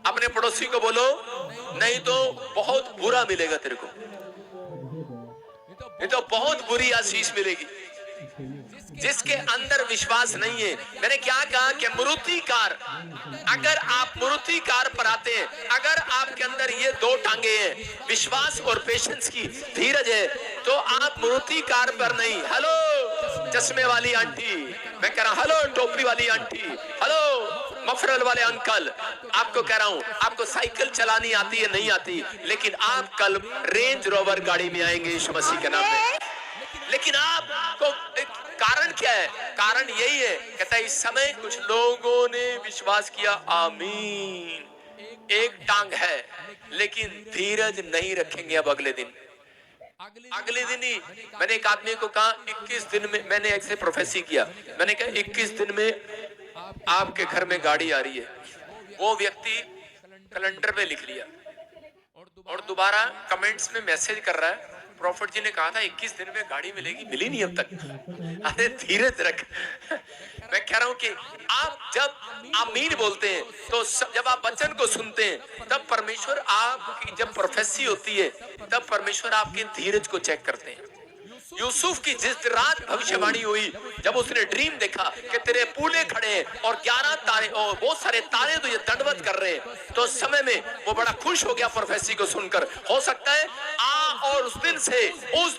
अपने पड़ोसी को बोलो नहीं तो बहुत बुरा मिलेगा तेरे को, नहीं तो बहुत बुरी आशीष मिलेगी। जिसके अंदर विश्वास नहीं है, मैंने क्या कहा कि मूर्तिकार, अगर आप मूर्तिकार पर आते हैं, अगर आपके अंदर ये दो टांगे हैं, विश्वास और पेशेंस की, धीरज है, तो आप मूर्तिकार पर नहीं। हेलो चश्मे वाली आंटी, मैं कह रहा हूं, हेलो टोपी वाली आंटी, हेलो मफरल वाले अंकल, आपको कह रहा हूं, आपको साइकिल चलानी आती है नहीं आती, लेकिन आप कल रेंज रोवर गाड़ी में आएंगे यीशु मसीह के नाम में। लेकिन आपको कारण क्या है? कारण यही है, कहता है इस समय कुछ लोगों ने विश्वास किया, आमीन, एक टांग है, लेकिन धीरज नहीं रखेंगे। अब अगले दिन ही मैंने एक आदमी को कहा 21 दिन में, मैंने ऐसे प्रोफेसी किया, मैंने कहा 21 दिन में आपके घर में गाड़ी आ रही है। वो व्यक्ति कैलेंडर पे लिख लिया और दोबारा कमेंट्स में मैसेज कर रहा है, प्रॉफिट जी ने कहा था 21 दिन में गाड़ी मिलेगी, मिली नहीं अब तक। अरे धीरज रख। मैं कह रहा हूं कि आप जब आमीन बोलते हैं, तो जब आप वचन को सुनते हैं, तब परमेश्वर आपकी, जब प्रोफेसी होती है, तब परमेश्वर आपके धीरज को चेक करते हैं। यूसुफ की जिस रात भविष्यवाणी हुई, जब उसने ड्रीम देखा कि तेरे पूले खड़े हैं और 11 तारे और बहुत सारे तारे तुझे दंडवत कर रहे हैं, तो उस समय में वो बड़ा खुश हो गया प्रोफेसी को सुनकर। हो सकता है और उस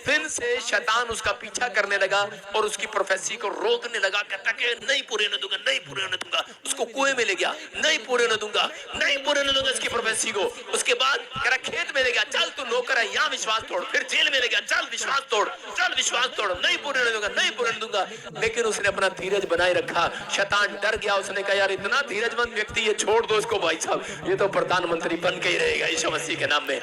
दिन से शैतान उसका पीछा करने लगा और उसकी प्रोफेसी को रोकने लगा, कहता कि नहीं पूरे न दूंगा, नहीं पूरे न दूंगा। उसको कुएं में ले गया, नहीं पूरे न दूंगा, नहीं पूरे न दूंगा इसकी प्रोफेसी को। उसके बाद कह रहा खेत में ले गया, चल तू नौकर है, यहाँ विश्वास तोड़। फिर जेल में ले गया, चल विश्वास तोड़, चल विश्वास तोड़, नहीं पूरे न दूंगा, नहीं पूरे न दूंगा। लेकिन उसने अपना धीरज बनाए रखा। शैतान डर गया, उसने कहा यार इतना धीरजमंद व्यक्ति है, छोड़ दो इसको भाई साहब, ये तो प्रधानमंत्री बन के ही रहेगा यीशु मसीह के नाम में।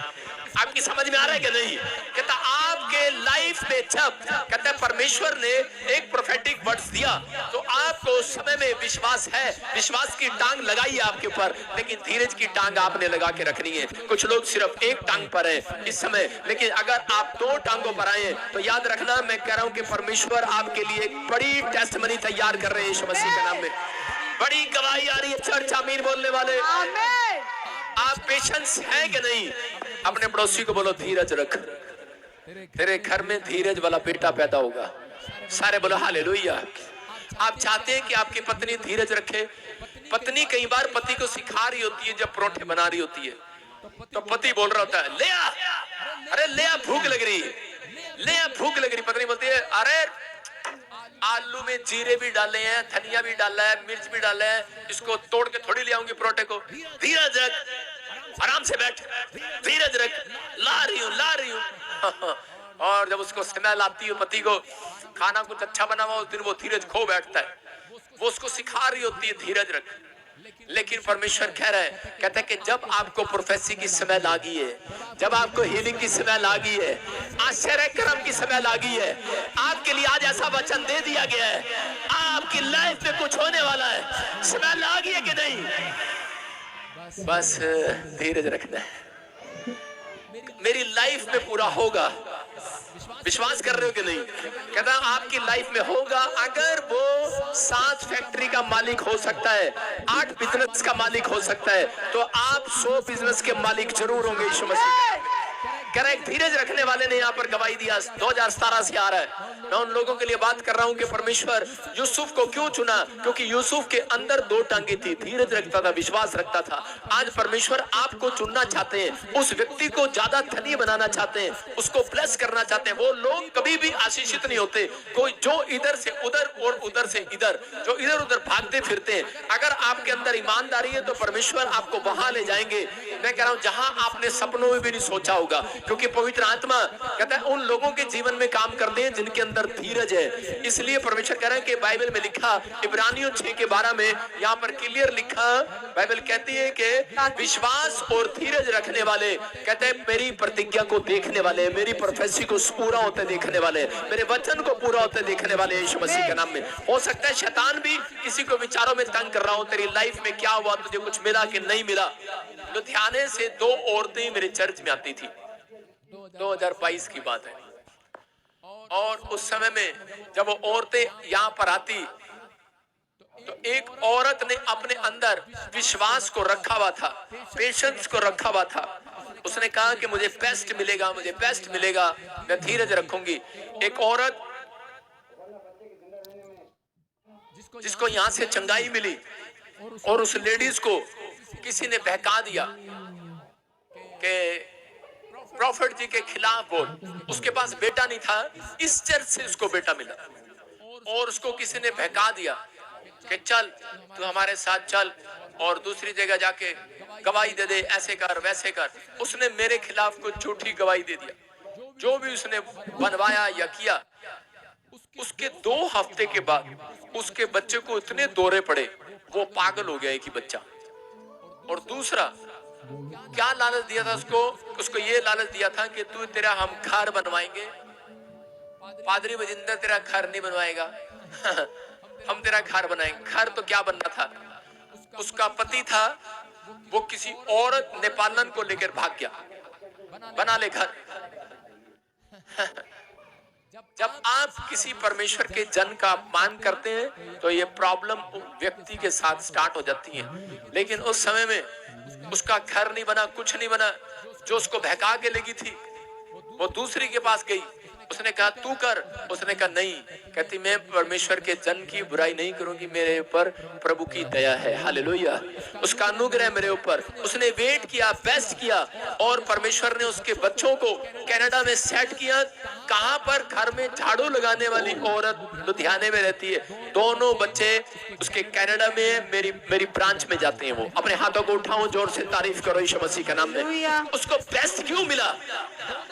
आपकी समझ में आ रहा है कि नहीं? कहता आपके लाइफ में जब कहता है परमेश्वर ने एक प्रोफेटिक वर्ड्स दिया, तो आपको उस समय में विश्वास है, विश्वास की टांग लगाई है आपके ऊपर, लेकिन धीरज की टांग आपने लगा के रखनी है। कुछ लोग सिर्फ एक टांग पर है इस समय, लेकिन अगर आप दो टांगों पर आए तो याद रखना, मैं कह रहा हूं कि परमेश्वर आपके लिए एक बड़ी टेस्टमनी तैयार कर रहे हैं यीशु मसीह के नाम में। बड़ी गवाही आ रही है। चर्च आमीन बोलने वाले, आप पेशेंस है कि नहीं? अपने पड़ोसी को बोलो धीरज रख, तेरे घर में धीरज वाला बेटा पैदा होगा। सारे बोलो हालेलुया। आप चाहते हैं कि आपकी पत्नी धीरज रखे? पत्नी कई बार पति को सिखा रही होती है, जब परोठे बना रही होती है, तो पति बोल रहा होता है ले आ, अरे ले आ भूख लग रही, ले आ भूख लग रही। पत्नी बोलती है अरे आलू में जीरे भी डाले हैं, धनिया भी डाला है, मिर्च भी डाला है, इसको तोड़ के थोड़ी ले आऊंगी परोठे को। धीरज रख, आराम से बैठ, धीरज रख, ला रही हूँ। और जब उसको स्मेल आती है, पति को खाना कुछ अच्छा बना हुआ, उस दिन वो धीरज खो बैठता है। वो उसको सिखा रही होती है धीरज रख। लेकिन परमेश्वर कह रहा है, कहता है कि जब आपको प्रोफेसी की स्मेल आ गई है, जब आपको हीलिंग की स्मेल आ गई है, आश्चर्य कर्म की स्मेल आ गई है, आपके लिए आज ऐसा वचन दे दिया गया है, आपकी लाइफ में कुछ होने वाला है। स्मेल आ गई है कि नहीं? बस धीरज रखना है, मेरी लाइफ में पूरा होगा। विश्वास कर रहे हो कि नहीं? कहता आपकी लाइफ में होगा। अगर वो 7 फैक्ट्री का मालिक हो सकता है, 8 बिजनेस का मालिक हो सकता है, तो आप 100 बिजनेस के मालिक जरूर होंगे यीशु मसीह। कह रहा है धीरज रखने वाले ने यहाँ पर गवाही दिया। 2017 से आ रहा है, मैं उन लोगों के लिए बात कर रहा हूँ कि परमेश्वर यूसुफ को क्यों चुना, क्योंकि यूसुफ के अंदर 2 टांगे थी, धीरज रखता था, विश्वास रखता था। आज परमेश्वर आपको चुनना चाहते हैं, उस व्यक्ति को ज्यादा धनी बनाना चाहते हैं, उसको ब्लेस करना चाहते हैं। वो लोग कभी भी आशीषित नहीं होते, कोई जो इधर से उधर और उधर से इधर, जो इधर उधर भागते फिरते हैं। अगर आपके अंदर ईमानदारी है तो परमेश्वर आपको वहां ले जाएंगे, मैं कह रहा हूं जहां आपने सपनों में भी नहीं सोचा होगा, क्योंकि पवित्र आत्मा कहता है उन लोगों के जीवन में काम करते हैं जिनके अंदर धीरज है। इसलिए परमेश्वर कह रहा है कि बाइबल में लिखा, इब्रानियों 6:12 में यहाँ पर क्लियर लिखा, बाइबल कहती है कि विश्वास और धीरज रखने वाले, कहते हैं मेरी प्रतिज्ञा को देखने वाले, मेरी प्रोफेसी को पूरा होते देखने वाले, मेरे वचन को पूरा होते देखने वाले यीशु मसीह के नाम में। हो सकता है शैतान भी किसी को विचारों में तंग कर रहा हो, तेरी लाइफ में क्या हुआ, तुझे कुछ मिला कि नहीं मिला। लुधियाने से 2 औरतें मेरे चर्च में आती थी, 2022 की बात है। और उस समय में जब वो औरतें यहाँ पर आती, तो एक औरत ने अपने अंदर विश्वास को रखा हुआ था, पेशेंस को रखा हुआ था। उसने कहा कि मुझे बेस्ट मिलेगा, मुझे बेस्ट मिलेगा, मैं धीरज रखूंगी। एक औरत जिसको यहाँ से चंगाई मिली और उस लेडीज को किसी ने बहका दिया कि प्रॉफिट जी के खिलाफ बोल। उसके पास बेटा नहीं था, इस चर्च से उसको बेटा मिला और उसको किसी ने बहका दिया कि चल तू हमारे साथ चल और दूसरी जगह जाके गवाही दे दे, ऐसे कर वैसे कर। उसने मेरे खिलाफ कुछ झूठी गवाही दे दिया। जो भी उसने बनवाया या किया, उसके 2 हफ्ते के बाद उसके बच्चे को इतने दौरे पड़े, वो पागल हो गया एक ही बच्चा। और दूसरा क्या लालच दिया था उसको ये लालच दिया था कि तू तेरा हम घर बनवाएंगे, पादरी बजिंदर तेरा घर नहीं बनवाएगा हम तेरा घर बनाएंगे। घर तो क्या बनना था, उसका पति था, वो किसी औरत नेपालन को लेकर भाग गया, बना ले घर जब आप किसी परमेश्वर के जन का अपमान करते हैं तो ये प्रॉब्लम व्यक्ति के साथ स्टार्ट हो जाती है। लेकिन उस समय में उसका घर नहीं बना, कुछ नहीं बना। जो उसको बहका के लगी थी वो दूसरी के पास गई, उसने कहा तू कर, उसने कहा नहीं। कहती मैं परमेश्वर के जन की बुराई नहीं करूंगी, मेरे ऊपर प्रभु की दया है, हालेलुया, उसका अनुग्रह मेरे ऊपर। उसने वेट किया, बेस्ट किया और परमेश्वर ने उसके बच्चों को कनाडा में सेट किया। कहां पर? घर में झाड़ू लगाने वाली औरत लुधियाने में रहती है। दोनों बच्चे उसके कनाडा में मेरी ब्रांच में जाते हैं। वो अपने हाथों को उठाओ, जोर से तारीफ करो यीशु मसीह के नाम में। उसको बेस्ट क्यों मिला?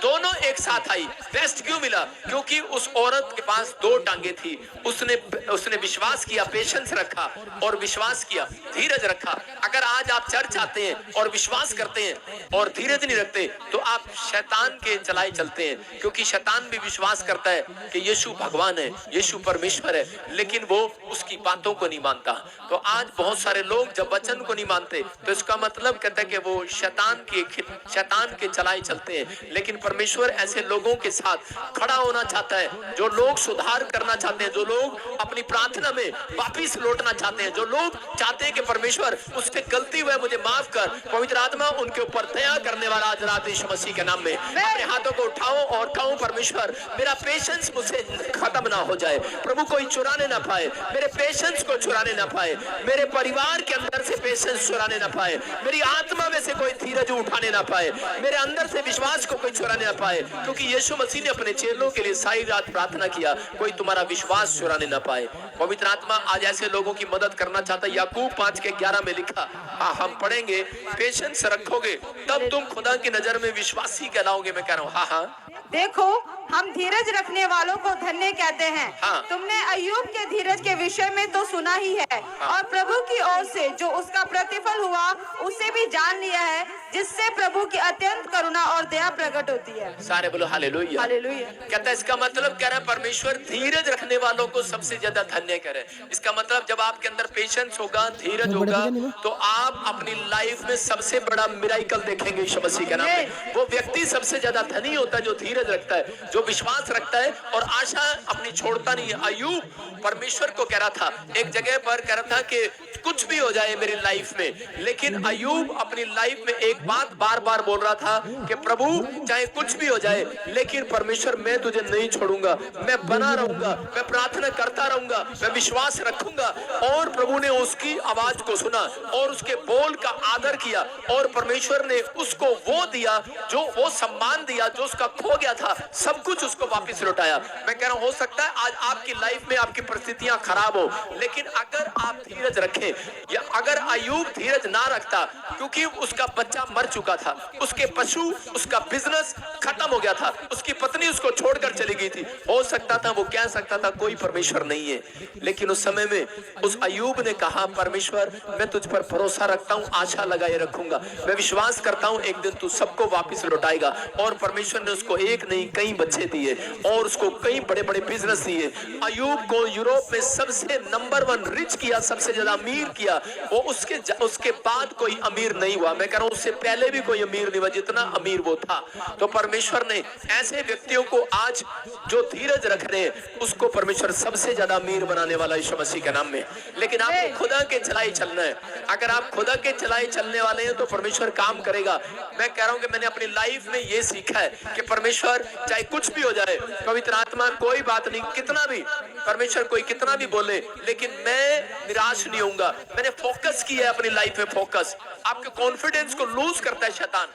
दोनों एक साथ आई। बेस्ट क्यों मिला? क्योंकि उस औरत के पास 2 टांगे थी। उसने विश्वास किया, पेशेंस रखा और विश्वास किया, धीरज रखा। अगर आज आप चर्च आते हैं और विश्वास करते हैं और धीरज नहीं रखते तो आप शैतान के चलाए चलते हैं। क्योंकि शैतान भी विश्वास करता है कि यीशु भगवान है, यीशु परमेश्वर है, लेकिन वो उसकी बातों को नहीं मानता। तो आज बहुत सारे लोग जब वचन को नहीं मानते तो इसका मतलब कहता है कि वो शैतान के चलाए चलते हैं। लेकिन परमेश्वर ऐसे लोगों के साथ खड़ा होना चाहता है, जो लोग सुधार करना चाहते हैं, जो लोग अपनी प्रार्थना में वापिस लौटना चाहते हैं, जो लोग चाहते हैं कि परमेश्वर उससे गलती हुई मुझे माफ कर। पवित्र आत्मा उनके ऊपर दया करने वाला आज रात यीशु मसीह के नाम में अपने हाथों को उठाओ और कहो परमेश्वर मेरा पेशेंस मुझसे खत्म ना हो जाए, प्रभु कोई चुराने ना पाए, मेरे पेशेंस को चुराने ना पाए, मेरे परिवार के अंदर से पेशेंस चुराने ना पाए, मेरी आत्मा में से कोई धीरज उठाने ना पाए, मेरे अंदर से विश्वास को कोई चुराने ना पाए। क्योंकि यीशु मसीह ने अपने चेलों के लिए सारी रात प्रार्थना किया, कोई तुम्हारा विश्वास चुराने ना पाए। पवित्र आत्मा आज ऐसे लोगों की मदद करना चाहता है। याकूब 5:11 में लिखा, हाँ हम पढ़ेंगे, पेशेंस रखोगे तब तुम खुदा की नजर में विश्वासी कहलाओगे। मैं कह रहा हूँ हाँ देखो हम धीरज रखने वालों को धन्य कहते हैं। हाँ। तुमने अय्यूब के धीरज के विषय में तो सुना ही है। हाँ। और प्रभु की ओर से जो उसका प्रतिफल हुआ उसे भी जान लिया है, जिससे प्रभु की अत्यंत करुणा और दया प्रकट होती है। सारे बोलो हालेलुया। हालेलुया। कहता है इसका मतलब कह रहा है परमेश्वर धीरज रखने वालों को सबसे ज्यादा धन्य करे। इसका मतलब जब आपके अंदर पेशेंस होगा, धीरज होगा, तो आप अपनी लाइफ में सबसे बड़ा मिराइकल देखेंगे यीशु मसीह के नाम में। वो व्यक्ति सबसे ज्यादा धनी होता है जो धीरज रखता है, जो विश्वास रखता है और आशा अपनी छोड़ता नहीं है। अय्यूब परमेश्वर को कह रहा था, एक जगह पर कह रहा था कि कुछ भी हो जाए मेरी लाइफ में, लेकिन अय्यूब अपनी लाइफ में एक बात बार बार बोल रहा था कि प्रभु चाहे कुछ भी हो जाए लेकिन परमेश्वर मैं तुझे नहीं छोड़ूंगा, मैं बना रहूंगा, मैं प्रार्थना करता रहूंगा, मैं विश्वास रखूंगा। और प्रभु ने उसकी आवाज को सुना और उसके बोल का आदर किया और परमेश्वर ने उसको वो दिया, जो वो सम्मान दिया जो उसका खो गया था, सब कुछ उसको वापस लौटाया। मैं कह रहा हूं हो सकता है आज आपकी लाइफ में आपकी परिस्थितियां खराब हो, लेकिन अगर आप धीरज रखें, या अगर अय्यूब धीरज ना रखता, क्योंकि उसका बच्चा मर चुका था, उसके पशु, उसका बिजनेस खत्म हो गया था, उसकी पत्नी उसको छोड़कर चली गई थी, हो सकता था वो कह सकता था कोई परमेश्वर नहीं है। लेकिन उस समय में उस अय्यूब ने कहा परमेश्वर मैं तुझ पर भरोसा रखता हूं, आशा लगाए रखूंगा, मैं विश्वास करता हूं एक दिन तू सबको वापस लौटाएगा। और परमेश्वर ने उसको एक नहीं कई बच्चे बच्चे दिए और उसको कई बड़े बड़े बिजनेस दिए। अयूब को यूरोप में सबसे नंबर 1 रिच किया, सबसे ज्यादा अमीर किया। वो उसके बाद कोई अमीर नहीं हुआ। मैं कह रहा हूं उससे पहले भी कोई अमीर नहीं हुआ जितना अमीर वो था। तो परमेश्वर ने ऐसे व्यक्तियों को आज जो धीरज रख रहे हैं उसको परमेश्वर सबसे ज्यादा अमीर बनाने वाला यीशु मसीह के नाम में। लेकिन आपको खुदा के चलाई चलना है। अगर आप खुदा के चलाई चलने वाले हैं तो परमेश्वर काम करेगा। मैं कह रहा हूं कि मैंने अपनी लाइफ में ये सीखा है कि परमेश्वर चाहे कुछ भी हो जाए, पवित्र आत्मा कोई बात नहीं, कितना भी परमेश्वर कोई कितना भी बोले, लेकिन मैं निराश नहीं होऊंगा। मैंने फोकस किया है अपनी लाइफ में। फोकस आपके कॉन्फिडेंस को लूज करता है शैतान।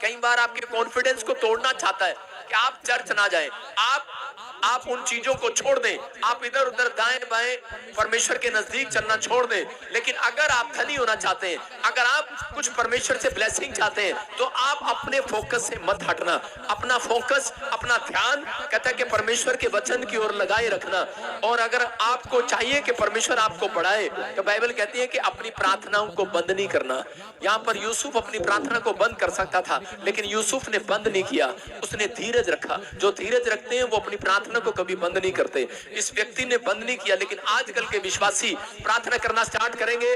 कई बार आपके कॉन्फिडेंस को तोड़ना चाहता है कि आप चर्च ना जाएं, आप उन चीजों को छोड़ दें, आप इधर उधर दाएं बाएं परमेश्वर के नजदीक चलना छोड़ दें। लेकिन अगर आप धनी होना चाहते हैं, अगर आप कुछ परमेश्वर से ब्लेसिंग चाहते हैं, तो आप अपने फोकस से मत हटना। अपना फोकस, अपना ध्यान कहता है कि परमेश्वर के वचन की ओर लगाए रखना। और अगर आपको चाहिए कि परमेश्वर आपको बढ़ाए, तो बाइबल कहती है कि अपनी प्रार्थनाओं को बंद नहीं करना। यहाँ पर यूसुफ अपनी प्रार्थना को बंद कर सकता था, लेकिन यूसुफ ने बंद नहीं किया, उसने धीरज रखा। जो धीरज रखते हैं वो अपनी प्रार्थना को कभी बंद नहीं करते। इस व्यक्ति ने बंद नहीं किया। लेकिन आजकल के विश्वासी प्रार्थना करना स्टार्ट करेंगे,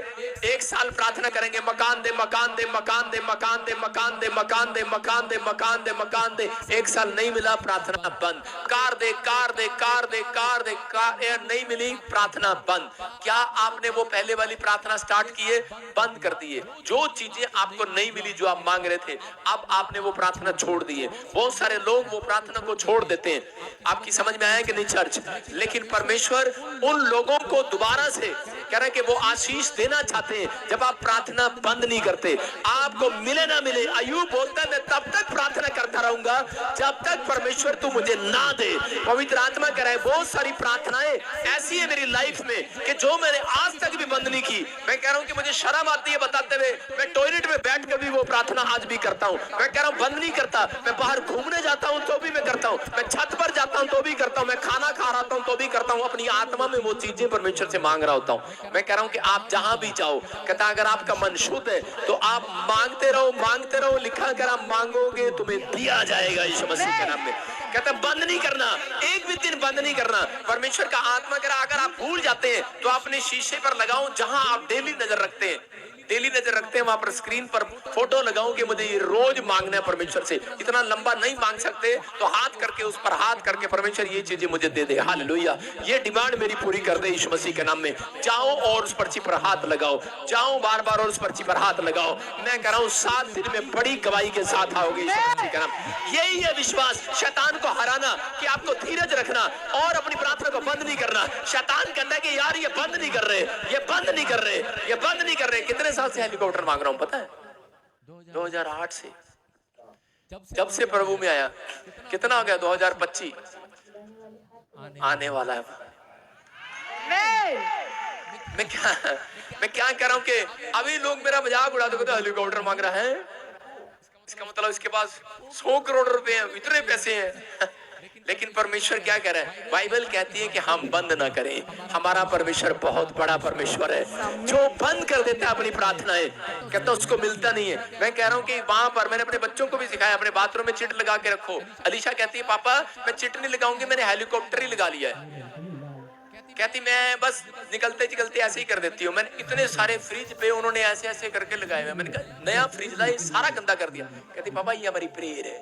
1 साल प्रार्थना करेंगे, मकान दे, मकान दे, मकान दे, मकान दे, मकान दे, मकान दे, मकान दे, मकान दे, मकान दे। 1 साल नहीं मिला, प्रार्थना बंद। कार दे, कार दे, कार दे, कार दे, कार नहीं मिली, प्रार्थना बंद। क्या आपने वो पहले वाली प्रार्थना स्टार्ट की है? बंद कर दिए। जो चीजें आपको नहीं मिली, जो आप मांग रहे थे, अब आपने वो प्रार्थना छोड़ दी है। बहुत सारे लोग वो प्रार्थना को छोड़ देते हैं। आपकी समझ में आया कि नहीं चर्च? लेकिन परमेश्वर उन लोगों को दोबारा से कह रहे हैं कि वो आशीष देना चाहते हैं जब आप प्रार्थना बंद नहीं करते। आपको मिले ना मिले, अय्यूब बोलता है मैं तब तक प्रार्थना करता रहूंगा जब तक परमेश्वर तू मुझे ना दे। पवित्र आत्मा कह रहा है बहुत सारी प्रार्थनाएं ऐसी है मेरी लाइफ में कि जो मैंने आज तक भी बंद नहीं की। मैं कह रहा हूं कि मुझे शर्म आती है बताते हुए, मैं टॉयलेट में बैठ कर भी वो प्रार्थना आज भी करता हूं। मैं कह रहा हूं बंद नहीं करता। मैं बाहर घूमने जाता हूं तो भी मैं करता हूं, मैं छत पर जाता हूं तो भी करता हूं, मैं खाना खा रहा हूं तो भी करता हूं। अपनी आत्मा में वो चीजें परमेश्वर से मांग रहा होता हूं। मैं कह रहा हूं कि आप जहां भी जाओ, कहता अगर आपका मन शुद्ध है तो आप मांगते रहो, मांगते रहो। लिखा अगर आप मांगोगे तुम्हें दिया जाएगा यीशु मसीह के नाम में। कहता बंद नहीं करना, एक भी दिन बंद नहीं करना। परमेश्वर का आत्मा कह रहा अगर आप भूल जाते हैं तो अपने शीशे पर लगाओ जहां आप डेली नजर रखते हैं, डेली नजर रखते हैं वहां पर स्क्रीन पर फोटो लगाओ कि मुझे ये रोज मांगना है परमेश्वर से। इतना लंबा नहीं मांग सकते तो हाथ करके, उस पर हाथ करके परमेश्वर ये चीजें मुझे दे दे, हालेलुया, ये डिमांड मेरी पूरी कर दे यीशु मसीह के नाम में। जाओ और उस पर्ची पर हाथ लगाओ, जाओ बार बार और उस पर्ची पर हाथ लगाओ। मैं कह रहा हूं 7 दिन में बड़ी गवाही के साथ आओगे यीशु मसीह के नाम। यही है विश्वास, शैतान को हराना, कि आपको धीरज रखना और अपनी प्रार्थना को बंद नहीं करना। शैतान कहता है कि यार ये बंद नहीं कर रहे, ये बंद नहीं कर रहे, ये बंद नहीं कर रहे। कितने साल से हेलीकॉप्टर मांग रहा हूं पता है? 2008 से, जब से प्रभु में आया। कितना हो गया? 2025 आने वाला है। मैं क्या कह रहा हूं कि अभी लोग मेरा मजाक उड़ाते कहते हेलीकॉप्टर मांग रहा है, इसका मतलब इसके पास 100 करोड़ रुपए हैं, इतने पैसे हैं। लेकिन परमेश्वर क्या कह रहा है? बाइबल कहती है कि हम बंद ना करें। हमारा परमेश्वर बहुत बड़ा परमेश्वर है। जो बंद कर देता है अपनी प्रार्थनाएं, कहता उसको मिलता नहीं है। मैं कह रहा हूं कि वहां पर मैंने अपने बच्चों को भी सिखाया, अपने बाथरूम में चिट लगा के रखो। अलीशा कहती है पापा मैं चिट नहीं लगाऊंगी, मैंने हेलीकॉप्टर ही लगा लिया है। कहती मैं बस निकलते निकलते ऐसे ही कर देती हूँ। मैंने इतने सारे फ्रिज पे उन्होंने ऐसे ऐसे करके लगाए हुए। मैंने कहा नया फ्रिज लाए, सारा गंदा कर दिया। कहती पापा ये हमारी प्रेयर है।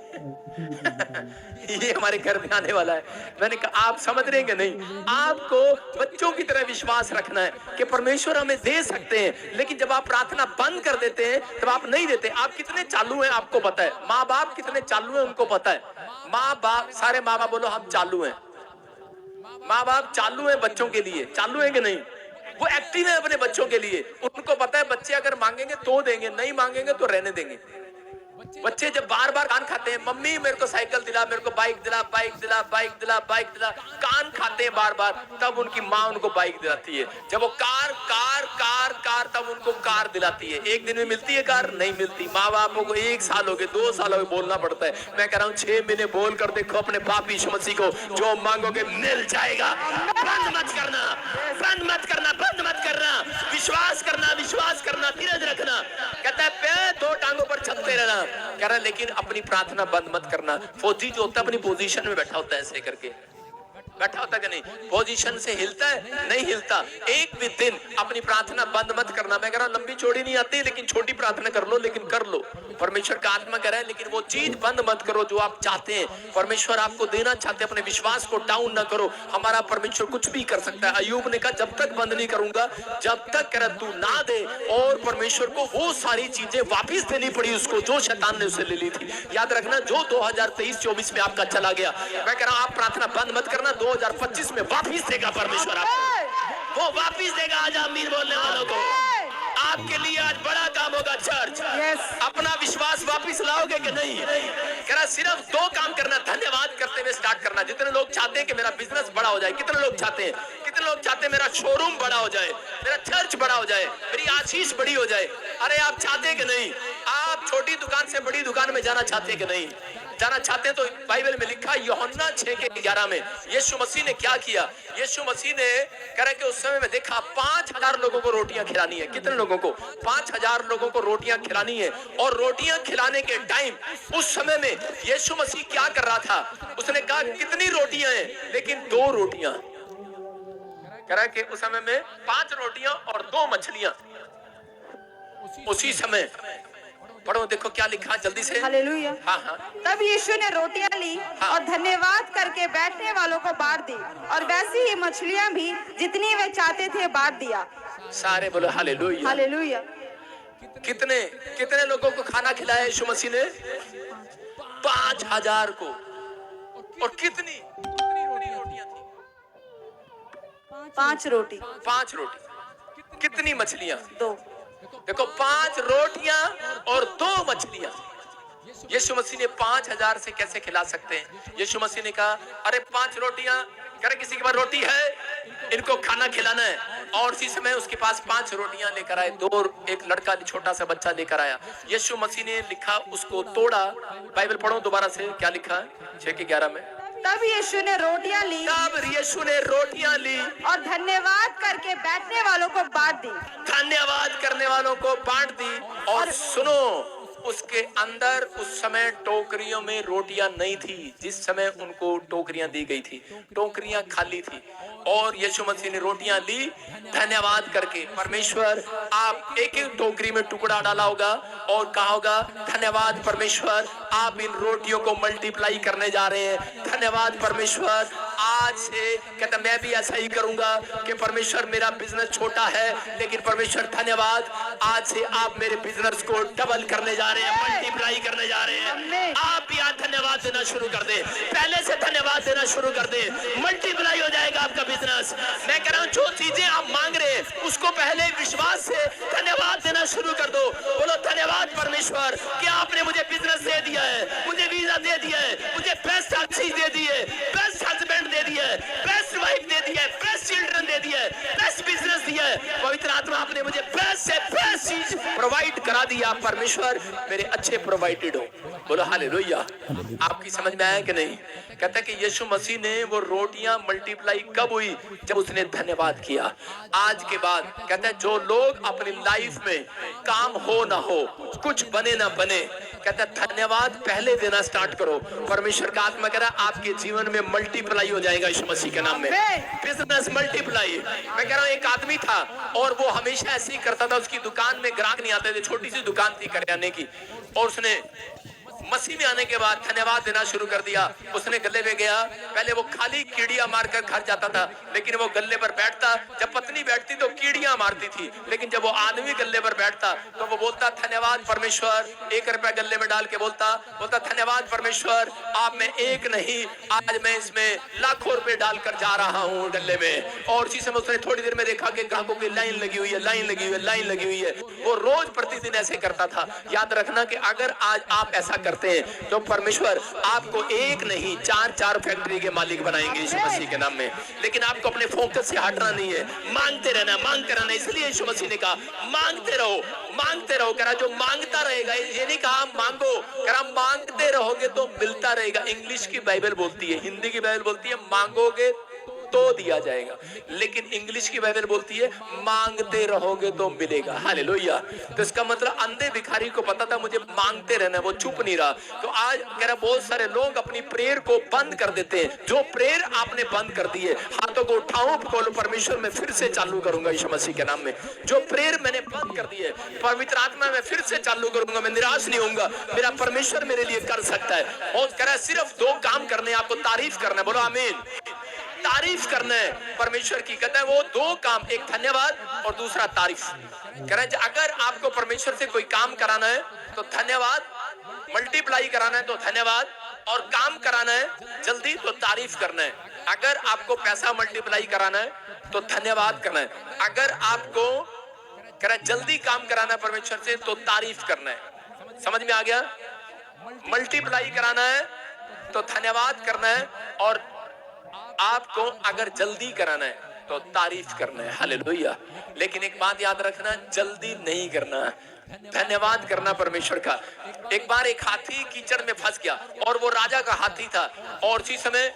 ये हमारे घर में आने वाला है। मैंने कहा आप समझ रहे हैं नहीं? आपको बच्चों की तरह विश्वास रखना है कि परमेश्वर हमें दे सकते हैं, लेकिन जब आप प्रार्थना बंद कर देते हैं तब आप नहीं देते। आप कितने चालू हैं आपको पता है, माँ बाप कितने चालू हैं उनको पता है। माँ बाप, सारे माँ बाप बोलो हम चालू हैं। माँ बाप चालू है बच्चों के लिए, चालू है कि नहीं? वो एक्टिव है अपने बच्चों के लिए। उनको पता है बच्चे अगर मांगेंगे तो देंगे, नहीं मांगेंगे तो रहने देंगे। बच्चे जब बार बार कान खाते हैं, मम्मी मेरे को साइकिल दिला, मेरे को बाइक दिला, बाइक दिला, बाइक दिला, बाइक दिला, कान खाते हैं बार बार, तब उनकी माँ उनको बाइक दिलाती है। जब वो कार कार कार कार, तब उनको कार दिलाती है। एक दिन में मिलती है कार? नहीं मिलती। माँ बापों को 1 साल हो गए, 2 साल हो गए बोलना पड़ता है। मैं कह रहा हूँ 6 महीने बोल कर देखो अपने बाप यीशु मसीह को, जो मांगोगे मिल जाएगा। बंद मत करना, बंद मत करना, बंद मत करना। विश्वास करना, विश्वास करना, धीरज रखना। कहता है 2 टांगों पर चलते रहना। कह रहा है लेकिन अपनी प्रार्थना बंद मत करना। फौजी जो होता है अपनी पोजीशन में बैठा होता है, ऐसे करके बैठा होता कि नहीं, पोजीशन से हिलता है नहीं हिलता। एक भी दिन अपनी प्रार्थना बंद मत करना। मैं कह रहा हूं लंबी चौड़ी नहीं आती, लेकिन छोटी प्रार्थना कर लो, लेकिन कर लो। परमेश्वर का आत्मा कह रहा है लेकिन वो चीज बंद मत करो जो आप चाहते हैं, परमेश्वर आपको देना चाहते हैं। अपने विश्वास को डाउन ना करो। हमारा परमेश्वर कुछ भी कर सकता है। अय्यूब ने कहा जब तक बंद नहीं करूंगा जब तक कह रहा तू ना दे, और परमेश्वर को वो सारी चीजें वापिस देनी पड़ी उसको जो शैतान ने उसे ले ली थी। याद रखना जो 2023-24 में आपका चला गया, मैं कह रहा हूं आप प्रार्थना बंद मत करना, 2025 में वापिस देगा परमेश्वर आपको, वो वापिस देगा। आज आमीन बोलने वालों को आपके लिए आज बड़ा काम होगा चर्च। अपना विश्वास वापिस लाओगे कि नहीं? कह रहा सिर्फ 2 काम करना, धन्यवाद करते हुए स्टार्ट करना। जितने लोग चाहते हैं कि मेरा बिजनेस बड़ा हो जाए, कितने लोग चाहते हैं, कितने लोग चाहते हैं मेरा शोरूम बड़ा हो जाए, मेरा चर्च बड़ा हो जाए, मेरी आशीष बड़ी हो जाए? अरे आप चाहते हैं कि नहीं? आप छोटी दुकान से बड़ी दुकान में जाना चाहते हैं कि नहीं? जाना चाहते हैं तो बाइबल में लिखा यूहन्ना 6:11 में यीशु मसीह ने क्या किया? यीशु मसीह ने कह रहा कि उस समय में देखा 5000 लोगों को रोटियां खिलानी है। कितने लोगों को? 5000 लोगों को रोटियां खिलानी है। और रोटियां खिलाने के टाइम उस समय में यीशु मसीह क्या कर रहा था? उसने कहा कितनी रोटियां हैं? लेकिन 2 रोटियां। कह रहा कि उस समय में 5 रोटियां और 2 मछलियां। उसी समय पढ़ो, देखो क्या लिखा जल्दी से। हालेलुया। हाँ। तब यीशु ने रोटियां ली और धन्यवाद करके बैठने वालों को बांट दी, और वैसी ही मछलियां भी जितनी वे चाहते थे बांट दिया। सारे बोलो हालेलुया। हालेलुया। कितने लोगों को खाना खिलाया यीशु मसीह ने? 5000 को। और कितनी रोटियां थी? 5 रोटी। 5 रोटी। कितनी मछलियां? 2। देखो 5 रोटियां और 2 मछलियां। यीशु मसीह ने 5000 से कैसे खिला सकते हैं? यीशु मसीह ने कहा अरे 5 रोटियां, करे किसी के पास रोटी है, इनको खाना खिलाना है। और इसी समय उसके पास 5 रोटियां लेकर आए, 2 एक लड़का छोटा सा बच्चा लेकर आया। यीशु मसीह ने लिखा उसको तोड़ा। बाइबल पढ़ो दोबारा से, क्या लिखा है 6:11 में? तब यीशु ने रोटियां ली और धन्यवाद करके बैठने वालों को बांट दी। धन्यवाद करने वालों को बांट दी। और सुनो, उसके अंदर उस समय टोकरियों में रोटियां नहीं थी। जिस समय उनको टोकरियां दी गई थी, टोकरियां खाली थी। और यीशु मसीह ने रोटियां ली धन्यवाद करके। परमेश्वर आप एक एक टोकरी में टुकड़ा डाला होगा और कहा होगा धन्यवाद परमेश्वर, आप इन रोटियों को मल्टीप्लाई करने जा रहे हैं। धन्यवाद परमेश्वर, आज से कहता मैं भी ऐसा ही करूंगा कि परमेश्वर मेरा बिजनेस छोटा है, लेकिन परमेश्वर धन्यवाद, आज से आप मेरे बिजनेस को डबल करने जा रहे हैं, मल्टीप्लाई करने जा रहे हैं। आप भी आज धन्यवाद देना शुरू कर दे, पहले से धन्यवाद देना शुरू कर दे, मल्टीप्लाई हो जाएगा आपका बिजनेस। मैं कह रहा हूं जो चीजें आप मांग रहे हैं उसको पहले विश्वास से धन्यवाद देना शुरू कर दो। बोलो धन्यवाद परमेश्वर कि आपने मुझे बिजनेस दे दिया है, मुझे वीजा दे दिया है, मुझे बेस्ट चीज दे दी है, बेस्ट हस्बैंड दे दिया है, बेस्ट वाइफ दे दी है, बेस्ट चिल्ड्रन दे दिया है, बेस्ट बिजनेस दिया है। पवित्र आत्मा आपने मुझे बेस्ट से बेस्ट चीज प्रोवाइड करा दिया। परमेश्वर मेरे अच्छे प्रोवाइडेड हो। बोलो हालेलुया। आपकी समझ में आया कि नहीं? कहता है कि यीशु मसीह ने वो रोटियां मल्टीप्लाई कब हुई? जब उसने धन्यवाद किया। आज के बाद कहता है जो लोग अपनी लाइफ में काम हो ना हो, कुछ बने ना बने, कहता है धन्यवाद पहले देना स्टार्ट करो। परमेश्वर का आत्मा कह रहा है आपके जीवन में मल्टीप्लाई हो जाएगा यीशु मसीह के नाम में। Business multiply. मैं कह रहा हूँ एक आदमी था और वो हमेशा ऐसे ही करता था। उसकी दुकान में ग्राहक नहीं आते थे, छोटी सी दुकान थी करियाने की, और उसने मसीह में आने के बाद धन्यवाद देना शुरू कर दिया। उसने गले में गया, पहले वो खाली कीड़ियां मारकर घर जाता था, लेकिन वो गले पर बैठता, जब पत्नी बैठती तो कीड़ियां मारती थी, लेकिन जब वो आदमी गले पर बैठता तो वो बोलता धन्यवाद परमेश्वर, 1 रुपया गले में डाल के बोलता धन्यवाद परमेश्वर, आप में एक नहीं, आज मैं इसमें लाखों रुपए डालकर जा रहा हूँ गले में। और इसी समय उसने थोड़ी देर में देखा कि ग्राहकों की लाइन लगी हुई है, लाइन लगी हुई है, लाइन लगी हुई है। वो रोज प्रतिदिन ऐसे करता था। याद रखना कि अगर आज आप ऐसा करते हैं तो परमेश्वर आपको एक नहीं 4 फैक्ट्री के मालिक बनाएंगे यीशु मसीह के नाम में। लेकिन आपको अपने फोकस से हटना नहीं है, मांगते रहना। इसलिए यीशु मसीह ने कहा मांगते रहो। कह रहा जो मांगता रहेगा, ये नहीं कहा मांगो, कह रहा मांगते रहोगे तो मिलता रहेगा। इंग्लिश की बाइबल बोलती है, हिंदी की बाइबल बोलती है मांगोगे तो दिया जाएगा। लेकिन इंग्लिश की बाइबल बोलती है मांगते रहोगे तो मिलेगा। हालेलुया। तो इसका मतलब अंधे भिखारी को पता था मुझे मांगते रहना, वो चुप नहीं रहा। तो आज कह रहा बहुत सारे लोग अपनी प्रेयर को बंद कर देते हैं। जो प्रेयर आपने बंद कर दी है, हाथों को उठाओ, बोलो परमेश्वर मैं फिर से चालू करूंगा यीशु मसीह के नाम में। जो प्रेयर मैंने बंद कर दी है, पवित्र आत्मा मैं फिर से चालू करूंगा, मैं निराश नहीं होऊंगा, मेरा परमेश्वर मेरे लिए कर सकता है। और कह रहा सिर्फ 2 काम करने, आपको तारीफ करना है, बोलो आमीन। तारीफ करना है परमेश्वर की। कहता है वो 2 काम, एक धन्यवाद और दूसरा तारीफ। कह रहा है अगर आपको परमेश्वर से कोई काम कराना है तो धन्यवाद, मल्टीप्लाई कराना है तो धन्यवाद, और काम कराना है जल्दी तो तारीफ करना है। अगर आपको पैसा मल्टीप्लाई कराना है तो धन्यवाद करना है। अगर आपको कह रहा जल्दी काम कराना है परमेश्वर से तो तारीफ करना है। समझ में आ गया? मल्टीप्लाई कराना है तो धन्यवाद करना है, और आपको अगर जल्दी कराना है तो तारीफ करना है। हालेलुया। लेकिन एक बात याद रखना, जल्दी नहीं करना, धन्यवाद करना परमेश्वर का। एक बार एक हाथी कीचड़ में फंस गया, और वो राजा का हाथी था। और उसी समय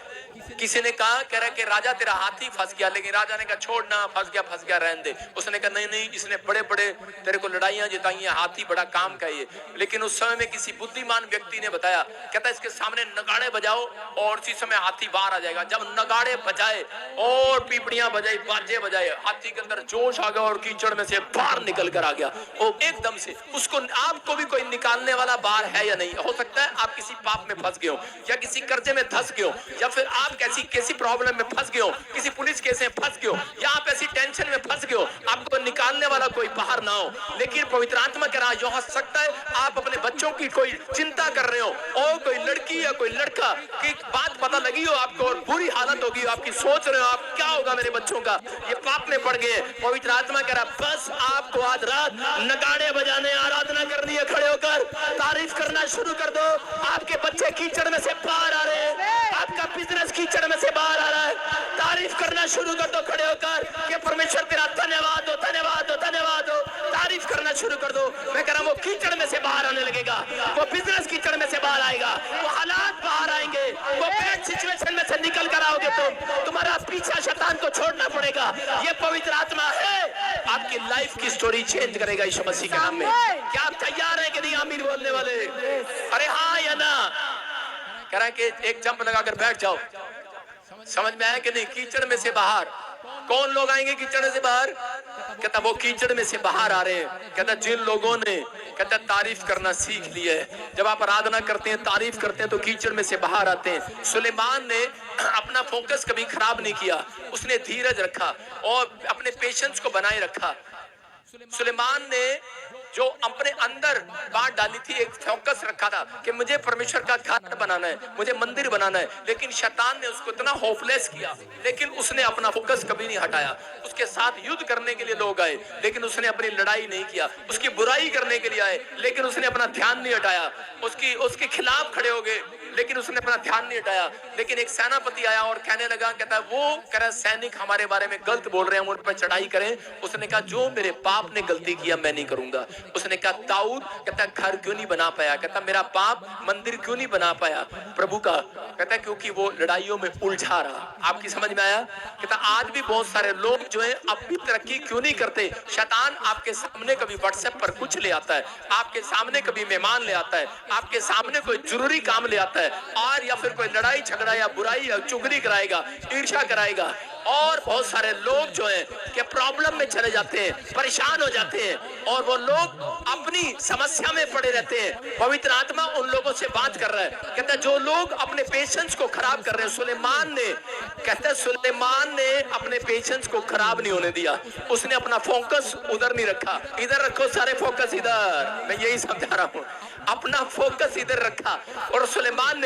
किसी ने कहा, कह रहा कि राजा तेरा हाथी फंस गया। लेकिन राजा ने कहा छोड़ना, फंस गया रहने दे। उसने कहा नहीं नहीं, इसने बड़े बड़े तेरे को लड़ाइयां जिताई हैं, हाथी बड़ा काम का ये। लेकिन उस समय में किसी बुद्धिमान व्यक्ति ने बताया, कहता इसके सामने नगाड़े बजाओ और उसी समय हाथी बाहर आ जाएगा। जब नगाड़े बजाए और पीपड़ियां बजाई, बाजे बजाए, हाथी के अंदर जोश आ गया और कीचड़ में से बाहर निकल कर आ गया। वो एकदम से उसको, आपको भी कोई निकालने वाला बाहर है या नहीं? हो सकता है आप किसी पाप में फंस गए हो, या किसी कर्जे में धंस गए हो, या फिर आप कैसी प्रॉब्लम में फंस गए हो, किसी पुलिस केस में फंस गए हो, या आप ऐसी टेंशन में फंस गए हो, आपको निकालने वाला कोई बाहर ना हो। लेकिन पवित्र आत्मा कह रहा है हो सकता है आप अपने बच्चों की कोई चिंता कर रहे हो, और कोई लड़की या कोई लड़का की बात पता लगी हो आपको और बुरी हालत होगी, आपकी सोच रहे हो आप क्या होगा मेरे बच्चों का, ये पाप में पड़ गए। पवित्र आत्मा कह रहा बस आपको आज रात नगाड़े बजाने, आराधना करनी है, खड़े होकर तारीफ करना शुरू कर दो। आपके बच्चे कीचड़ में से बाहर आ रहे हैं, आपका बिजनेस कीचड़ में से बाहर आ रहा है, तारीफ करना शुरू कर दो खड़े होकर कि परमेश्वर तेरा धन्यवाद हो, धन्यवाद हो, धन्यवाद हो। तारीफ करना शुरू कर दो। मैं कह रहा हूं वो कीचड़ में से बाहर आने लगेगा, वो बिजनेस कीचड़ में से बाहर आएगा, वो हालात बाहर आएंगे, वो बैड सिचुएशन में से निकल कर आओगे तुम। तुम्हारा पीछा शैतान को छोड़ना पड़ेगा। ये पवित्र आत्मा है, आपकी लाइफ की स्टोरी चेंज करेगा यीशु मसीह के नाम में। क्या आप तैयार हैं कि नहीं आमीन बोलने वाले? अरे हाँ या ना? कह रहा है कि एक जंप लगाकर बैठ जाओ। समझ में आया कि नहीं? कीचड़ में से बाहर कौन लोग आएंगे कीचड़ से बाहर? कहता वो कीचड़ में से बाहर आ रहे हैं। कहता जिन लोगों ने कहता तारीफ करना सीख लिया है, जब आप आराधना करते हैं, तारीफ करते हैं तो कीचड़ में से बाहर आते हैं। सुलेमान ने अपना फोकस कभी खराब नहीं किया, उसने धीरज रखा और अपने पेशेंस को बनाए रखा। सुलेमान ने जो अपने अंदर बात डाली थी, एक फोकस रखा था कि मुझे परमेश्वर का घर बनाना है, मुझे मंदिर बनाना है। लेकिन शैतान ने उसको इतना होपलेस किया, लेकिन उसने अपना फोकस कभी नहीं हटाया। उसके साथ युद्ध करने के लिए लोग आए, लेकिन उसने अपनी लड़ाई नहीं किया। उसकी बुराई करने के लिए आए, लेकिन उसने अपना ध्यान नहीं हटाया। उसके खिलाफ खड़े हो गए, लेकिन उसने अपना ध्यान नहीं हटाया। लेकिन एक सेनापति आया और कहने लगा, कहता वो कह रहा सैनिक हमारे बारे में गलत बोल रहे हैं, उन पर चढ़ाई करें। उसने कहा जो मेरे बाप ने गलती किया मैं नहीं करूंगा। उसने कहा दाऊद कहता घर क्यों नहीं बना पाया? कहता मेरा बाप मंदिर क्यों नहीं बना पाया प्रभु का? कहता क्योंकि वो लड़ाइयों में उलझा रहा। आपकी समझ में आया? कहता आज भी बहुत सारे लोग जो है अपनी तरक्की क्यों नहीं करते? शैतान आपके सामने कभी व्हाट्सएप पर कुछ ले आता है, आपके सामने कभी मेहमान ले आता है, आपके सामने कोई जरूरी काम ले आता है, और या फिर कोई लड़ाई झगड़ा या बुराई या चुगली कराएगा, ईर्ष्या कराएगा। और बहुत सारे लोग जो हैं कि प्रॉब्लम में चले जाते हैं, परेशान हो जाते हैं, और वो लोग अपनी समस्या में पड़े रहते हैं। पवित्र आत्मा उन लोगों से बात कर रहा है। कहता है जो लोग अपने पेशेंस को खराब कर रहे हैं, सुलेमान ने कहता है सुलेमान ने अपने पेशेंस को खराब नहीं होने दिया। उसने अपना फोकस उधर नहीं रखा। इधर रखो सारे फोकस इधर, मैं यही समझा रहा हूँ। अपना फोकस इधर रखा और सुलेमान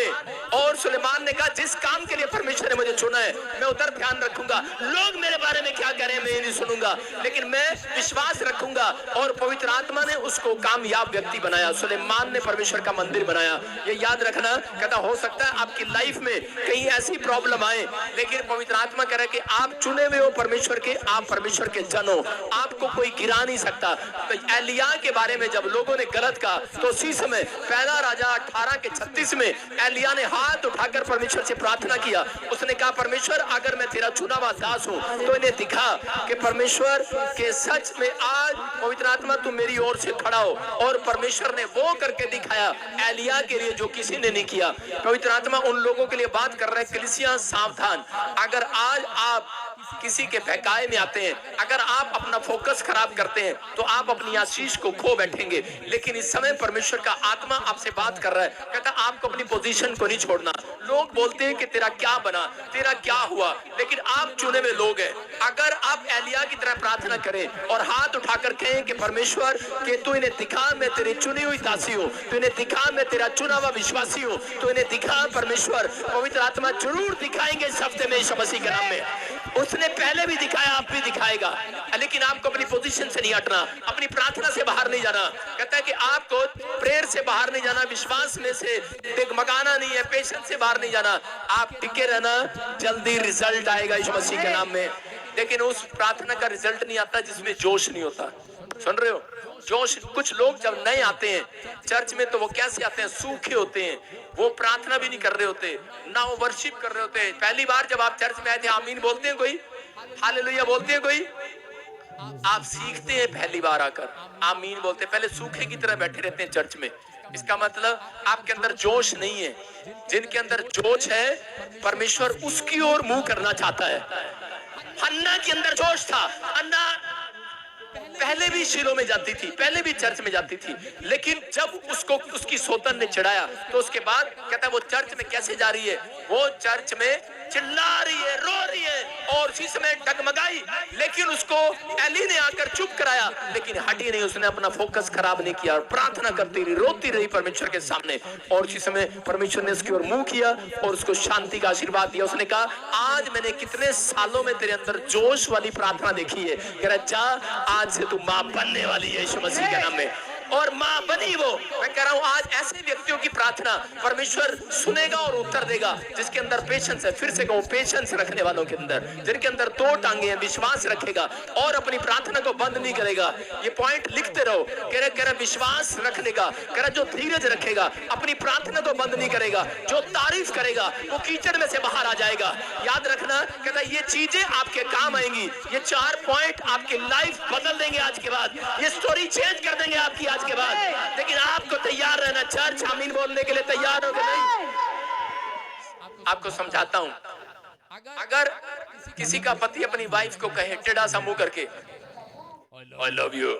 ने कहा जिस काम के लिए परमेश्वर ने मुझे चुना है मैं उधर ध्यान रखूंगा। लोग मेरे बारे में क्या कह रहे हैं मैं नहीं सुनूंगा, लेकिन मैं विश्वास रखूंगा। और पवित्र आत्मा ने उसको कामयाब व्यक्ति बनाया। सुलेमान ने परमेश्वर का मंदिर बनाया। ये याद रखना। कहता हो सकता है आपकी लाइफ में कहीं ऐसी प्रॉब्लम आए, लेकिन पवित्र आत्मा कह रहा है कि आप चुने हुए हो परमेश्वर के, आप परमेश्वर के जन हो, आपको कोई गिरा नहीं सकता। तो एलिया के बारे में जब लोगों ने गलत कहा तो उसी समय पहला राजा 18:36 में एलिया ने हाथ उठाकर परमेश्वर से प्रार्थना किया। उसने कहा परमेश्वर अगर मैं तेरा चुना चुना हुआ दास हूँ। तो इन्हें दिखा कि परमेश्वर के सच में आज पवित्र आत्मा तुम मेरी ओर से खड़ा हो। और परमेश्वर ने वो करके दिखाया एलिया के लिए जो किसी ने नहीं किया। पवित्र आत्मा उन लोगों के लिए बात कर रहे हैं, कलीसिया सावधान। अगर आज आप किसी के बहकाए में आते हैं, अगर आप अपना फोकस खराब करते हैं, तो आप अपनी आशीष को खो बैठेंगे। लेकिन इस समय परमेश्वर का आत्मा आपसे बात कर रहा है, कहता आपको अपनी पोजीशन को नहीं छोड़ना। लोग बोलते हैं कि तेरा क्या बना, तेरा क्या हुआ, लेकिन आप चुने हुए लोग हैं। अगर आप एलिया की तरह प्रार्थना करें और हाथ उठाकर कहें कि परमेश्वर के तू इन्हें दिखा मैं तेरी चुनी हुई दासी हूँ, तू इन्हें दिखा मैं तेरा चुना हुआ विश्वासी हूँ, तो इन्हें दिखा परमेश्वर। पवित्र आत्मा जरूर दिखाएंगे इस हफ्ते में यीशु मसीह के नाम में। उसने पहले भी दिखाया, आप भी दिखाएगा, लेकिन आपको अपनी पोजीशन से नहीं हटना, अपनी प्रार्थना से बाहर नहीं जाना। कहता है कि आपको प्रेयर से बाहर नहीं जाना, विश्वास में से डगमगाना नहीं है, पेशेंस से बाहर नहीं जाना। आप टिके रहना, जल्दी रिजल्ट आएगा यीशु मसीह के नाम में। लेकिन उस प्रार्थना का रिजल्ट नहीं आता जिसमें जोश नहीं होता। सुन रहे हो? जोश। कुछ लोग जब नए आते हैं चर्च में तो वो कैसे आते हैं? सूखे होते हैं, वो प्रार्थना भी नहीं कर रहे होते, ना वो वर्शिप कर रहे होते। पहली बार जब आप चर्च में आए थे, आमीन बोलते हैं कोई? हालेलुया बोलते हैं कोई? आप सीखते हैं पहली बार आकर, आमीन बोलते हैं। पहले सूखे की तरह बैठे रहते हैं चर्च में। इसका मतलब आपके अंदर जोश नहीं है। जिनके अंदर जोश है, परमेश्वर उसकी ओर मुंह करना चाहता है। हन्ना के अंदर जोश था। हन्ना पहले भी शीलो में जाती थी, पहले भी चर्च में जाती थी, लेकिन जब उसको उसकी सोतन ने चढ़ाया तो उसके बाद कहता है वो चर्च में कैसे जा रही है? वो चर्च में चिल्ला रही है, रो रही है और उसी समय डगमगाई। लेकिन उसको एली ने आकर चुप कराया, लेकिन हटी नहीं, उसने अपना फोकस खराब नहीं किया और प्रार्थना करती रही, रोती रही परमेश्वर के सामने। और उसी समय परमेश्वर ने उसकी ओर मुंह किया और उसको शांति का आशीर्वाद दिया। उसने कहा आज मैंने कितने सालों में तेरे अंदर जोश वाली प्रार्थना देखी है। कह रहा जा, आज से तू मां बनने वाली है यीशु मसीह के नाम में। और मां बनी वो। मैं कह रहा हूं आज ऐसे व्यक्तियों की प्रार्थना परमेश्वर सुनेगा और उत्तर देगा जिसके अंदर पेशेंस है। फिर से कहूं, पेशेंस रखने वालों के अंदर, जिनके अंदर दो टांगे हैं, विश्वास रखेगा और अपनी प्रार्थना को बंद नहीं करेगा। ये पॉइंट लिखते रहो। कह रहा विश्वास रखने का, कह रहा जो धीरज रखेगा, अपनी प्रार्थना को बंद नहीं करेगा, जो तारीफ करेगा वो कीचड़ में से बाहर आ जाएगा। याद रखना, कहता ये चीजें आपके काम आएंगी। ये 4 पॉइंट आपकी लाइफ बदल देंगे आज के बाद, ये स्टोरी चेंज कर देंगे आपकी आज के बाद। लेकिन आपको तैयार रहना। चर्च आमीन बोलने के लिए तैयार हो कि नहीं? आपको समझाता हूं। अगर किसी का पति अपनी वाइफ को कहे टेढ़ा सा मुंह करके आई लव यू,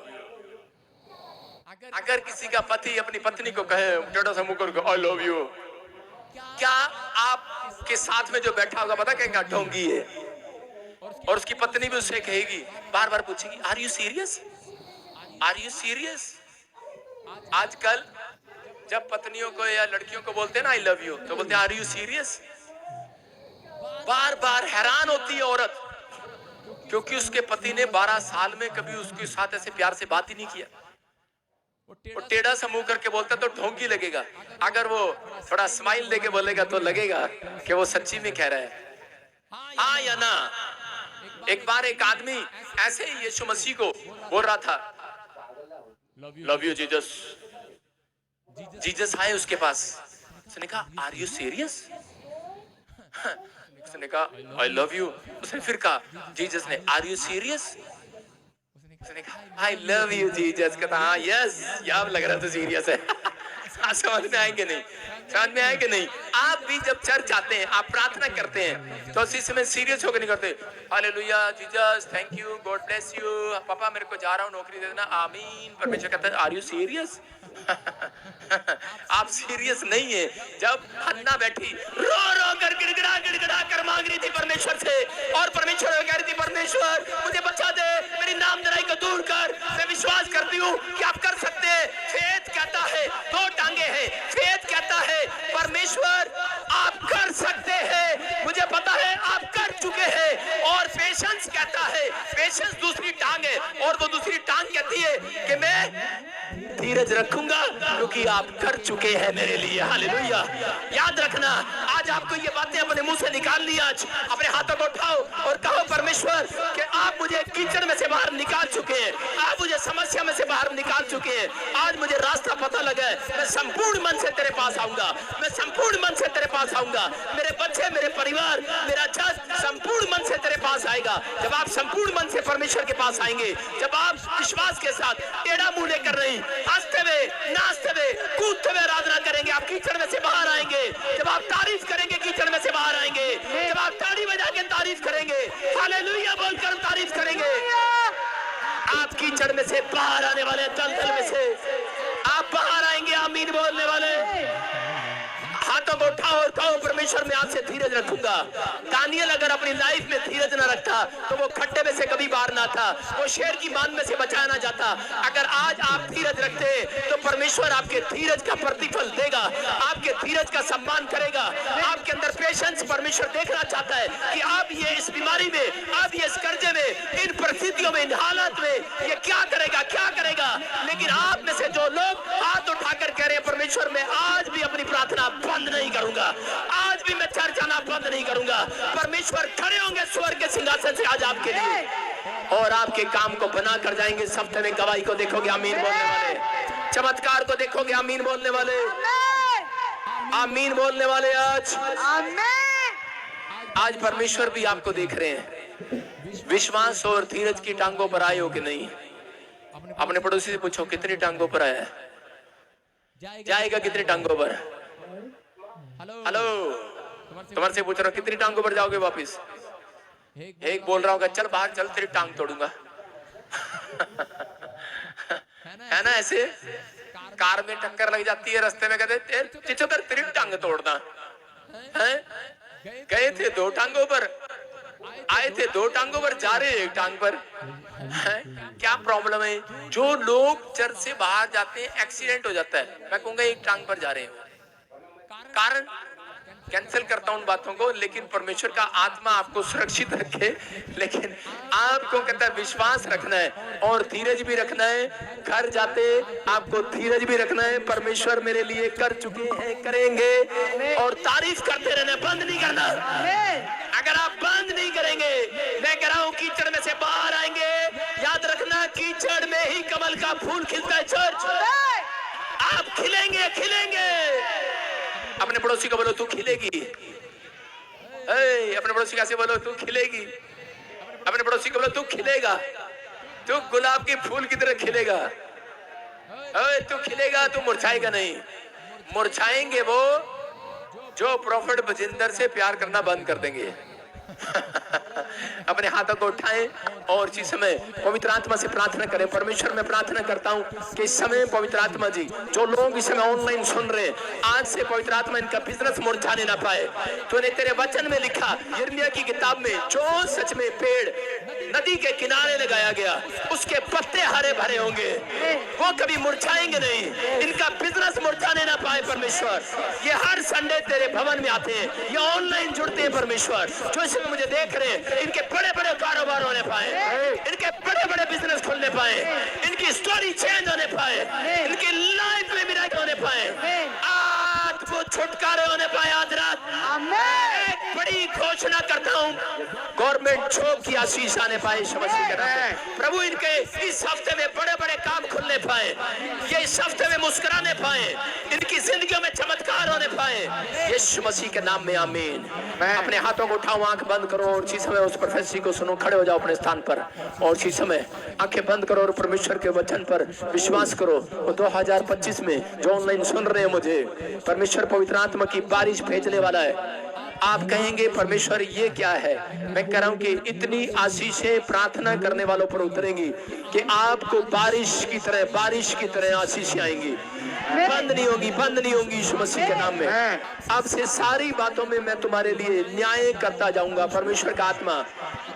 अगर किसी का पति अपनी पत्नी को कहे टेढ़ा सा मुंह करके आई लव यू, क्या आपके साथ में जो बैठा होगा पता कहेगा ढोंगी है? और उसकी पत्नी भी उससे कहेगी, बार बार पूछेगी are you serious, are you serious. आजकल जब पत्नियों को या लड़कियों को बोलते हैं ना आई लव यू, तो बोलते हैं आर यू सीरियस। बार बार हैरान होती है औरत, क्योंकि उसके पति ने 12 साल में कभी उसके साथ ऐसे प्यार से बात ही नहीं किया। वो टेढ़ा सा मुंह करके बोलता तो ढोंगी लगेगा, अगर वो थोड़ा स्माइल देके बोलेगा तो लगेगा कि वो सच्ची में कह रहा है हाँ या ना। एक बार एक आदमी ऐसे ही यीशु मसीह को बोल रहा था लव यू जीसस। जीसस आए उसके पास, उसने कहा आर यू सीरियस? उसने कहा आई लव यू। उसने फिर कहा, जीसस ने आर यू सीरियस? उसने कहा आई लव यू जीसस। कहता हाँ यस, याद लग रहा था सीरियस है। समझ में आएंगे नहीं? समझ में आएंगे नहीं? आप भी जब चर्च आते हैं, आप प्रार्थना करते हैं तो इसी समय सीरियस होकर नहीं करते hallelujah Jesus thank you God bless you, पापा मेरे को जा रहा हूँ नौकरी दे देना आमीन। परमेश्वर कहता है आर यू सीरियस? आप सीरियस नहीं है। जब हन्ना बैठी रो रो कर गिड़गिड़ा कर मांग रही थी परमेश्वर से, और परमेश्वर कह रही थी परमेश्वर मुझे बचा दे, मेरी नामधराई को दूर कर, मैं विश्वास करती हूँ कि आप कर सकते हैं। फेथ कहता है 2 टांगे हैं, फेथ कहता है परमेश्वर आप कर सकते हैं, मुझे पता है आप कर चुके हैं। और पेशेंस कहता है, पेशेंस दूसरी टांग है, और वो दूसरी टांग कहती है कि मैं धीरज रखूंगा क्योंकि आप कर चुके हैं मेरे लिए। हालेलुया। याद रखना, आज आपको ये बातें अपने मुंह से निकाल ली। आज अपने हाथों को उठाओ और कहो परमेश्वर कि आप मुझे कीचड़ में से बाहर निकाल चुके हैं, आप मुझे समस्या में से बाहर निकाल चुके हैं। आज मुझे रास्ता पता पता लगा है मैं संपूर्ण मन से तेरे पास आऊंगा, मैं संपूर्ण मन से तेरे पास आऊंगा, मेरे बच्चे, मेरे परिवार, मेरा जज संपूर्ण मन से तेरे पास आएगा। जब आप संपूर्ण मन से परमेश्वर के पास आएंगे, जब आप विश्वास के साथ टेढ़ा मुंह लेकर नहीं, हंसते हुए, नाचते हुए, कूदते हुए आराधना करेंगे, आप कीचड़ में से बाहर आएंगे। जब आप तारीफ करेंगे, कीचड़ में से बाहर आएंगे। जब आप ताली बजा के तारीफ करेंगे, हालेलुया बोलकर तारीफ करेंगे, आप कीचड़ में से बाहर आने वाले, दलदल में से आप बाहर आएंगे। आमीन बोलने वाले हाथों को उठाओ और कहो परमेश्वर मैं आज से धीरज रखूंगा। दानियल अगर अपनी लाइफ में धीरज न रखता तो वो खड्डे में से कभी बाहर ना था, वो शेर की मान में से बचाया ना जाता। अगर आज आप धीरज रखते तो परमेश्वर आपके धीरज का प्रतिफल देगा, आपके धीरज का सम्मान करेगा। आपके अंदर पेशेंस परमेश्वर देखना चाहता है कि आप ये इस बीमारी में, आप ये इस कर्जे में, इन परिस्थितियों में, इन हालात में ये क्या करेगा, क्या करेगा। लेकिन आप में से जो लोग हाथ उठाकर कह रहे हैं परमेश्वर मैं आज भी अपनी प्रार्थना बंद नहीं करूंगा, आज भी मैं चर्च आना बंद नहीं करूंगा, परमेश्वर खड़े होंगे स्वर्ग के सिंहासन से आज आपके लिए और आपके काम को बना कर जाएंगे। इस हफ्ते में गवाही को देखोगे, आमीन बोलने वाले, चमत्कार को देखोगे, आमीन बोलने वाले, आमीन बोलने वाले। आज परमेश्वर भी आपको देख रहे हैं। विश्वास और धीरज की टांगों पर आए हो कि नहीं? अपने पड़ोसी से पूछो कितनी टांगों पर आया है, जाएगा कितनी टांगों पर। हेलो, तुम्हारे से पूछ रहा हूँ कितनी टांगों पर जाओगे वापिस? एक बोल रहा होगा चल बाहर चल तेरी टांग तोड़ूंगा है ना? ऐसे कार में टक्कर लग जाती है, रास्ते में कहते चिचोकर तेरी टांग तोड़ना है। गए थे 2 टांगों पर, आए थे 2 टांगों पर, जा रहे 1 टांग पर है। क्या प्रॉब्लम है? जो लोग चर्च से बाहर जाते हैं एक्सीडेंट हो जाता है, मैं कहूंगा 1 टांग पर जा रहे हैं। कारण कैंसिल करता हूं उन बातों को, लेकिन परमेश्वर का आत्मा आपको सुरक्षित रखे। लेकिन आपको कहता है विश्वास रखना है और धीरज भी रखना है। घर जाते आपको धीरज भी रखना है। परमेश्वर मेरे लिए कर चुके हैं, करेंगे, और तारीफ करते रहना, बंद नहीं करना। अगर आप बंद नहीं करेंगे, मैं कह रहा हूं कीचड़ में से बाहर आएंगे। याद रखना कीचड़ में ही कमल का फूल खिलता है। चर्च आप खिलेंगे, खिलेंगे। अपने पड़ोसी को बोलो तू खिलेगी। अपने पड़ोसी कैसे बोलो तू खिलेगी। अपने पड़ोसी को बोलो तू खिलेगा, तू गुलाब के फूल की तरह खिलेगा। तू खिलेगा, तू मुरझाएगा नहीं। मुरझाएंगे वो जो प्रॉफिट बजिंदर से प्यार करना बंद कर देंगे। अपने हाथों को उठाएं और इसी समय पवित्र आत्मा से प्रार्थना करें। परमेश्वर मैं प्रार्थना करता हूं कि इस समय पवित्र आत्मा जी, जो लोग इस समय ऑनलाइन सुन रहे हैं, आज से पवित्र आत्मा इनका बिजनेस मुरझाने ना पाए। तूने तेरे वचन में लिखा यिर्मयाह की किताब में, जो सच में पेड़ नदी के किनारे लगाया गया उसके पत्ते हरे भरे होंगे, वो कभी मुरझाएंगे नहीं। इनका बिजनेस मुरझाने ना पाए परमेश्वर। ये हर संडे तेरे भवन में आते हैं, ये ऑनलाइन जुड़ते हैं परमेश्वर। जो इसमें मुझे देख रहे हैं, इनके बड़े बड़े कारोबार होने पाए, इनके बड़े बड़े बिजनेस खुलने पाए, इनकी स्टोरी चेंज होने पाए, इनकी लाइफ में मिराकल होने पाए, आज वो छुटकारे होने पाए। आज रात एक बड़ी घोषणा करता हूँ, गवर्नमेंट जॉब की आशीष आने पाए मसीह के नाम में। प्रभु इनके इस हफ्ते में बड़े बड़े काम खुलने पाए, ये इस हफ्ते में मुस्कुराने पाए, इनकी जिंदगियों में चमत्कार होने पाए, यीशु मसीह के नाम में आमीन। अपने हाथों को उठाओ, आंख बंद करो और इसी समय उस प्रोफेसी को सुनो। खड़े हो जाओ अपने स्थान पर और इसी समय आंखें बंद करो और परमेश्वर के वचन पर विश्वास करो। 2025 में जो ऑनलाइन सुन रहे हैं मुझे, परमेश्वर पवित्र आत्मा की बारिश भेजने वाला है। आप कहेंगे परमेश्वर ये क्या है? मैं कह रहा हूं कि इतनी आशीषें प्रार्थना करने वालों पर उतरेंगी कि आपको बारिश की तरह आशीषें आएंगी। बंद नहीं होगी, बंद नहीं होंगी यीशु मसीह के नाम में। अब से सारी बातों में मैं तुम्हारे लिए न्याय करता जाऊंगा। परमेश्वर का आत्मा